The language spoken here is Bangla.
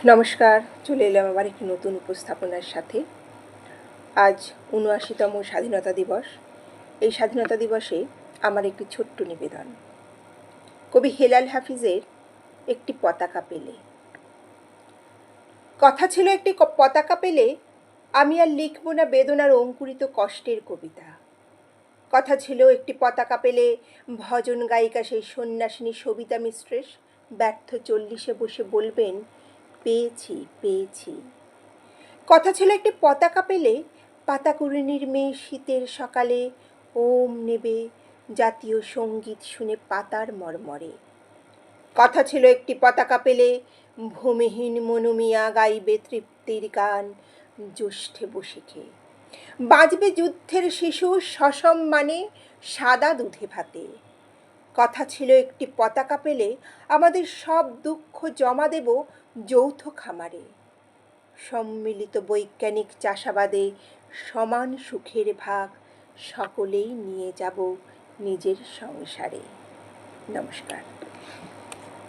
নমস্কার, চলে এলাম আবার একটি নতুন উপস্থাপনার সাথে। আজ ৭৯তম স্বাধীনতা দিবস। এই স্বাধীনতা দিবসে আমার একটি ছোট্ট নিবেদন। কবি হেলাল হাফিজের একটি পতাকা পেলে। কথা ছিল একটি পতাকা পেলে আমি আর লিখব না বেদনার অঙ্কুরিত কষ্টের কবিতা। কথা ছিল একটি পতাকা পেলে ভজন গায়িকা সেই সন্ন্যাসিনী সবিতা মিশ্রেশ ব্যর্থ 40-এ বসে বলবেন, পেয়েছি পেয়েছি। কথা ছিল একটি পতাকা পেলে পাতাকুড়িনির মেয়ে শীতের সকালে ওম নেবে জাতীয় সঙ্গীত শুনে পাতার মর্মরে। কথা ছিল একটি পতাকা পেলে ভূমিহীন মনুমিয়া গাইবে তৃপ্তির গান জ্যৈষ্ঠে বসে খেয়ে। বাজবে যুদ্ধের শিশু সসম্মানে সাদা দুধে ভাতে। কথা ছিল একটি পতাকা পেলে আমাদের সব দুঃখ জমা দেব যৌথ খামারে। সম্মিলিত বৈজ্ঞানিক চাষাবাদে সমান সুখের ভাগ সকলেই নিয়ে যাব নিজের সংসারে। নমস্কার।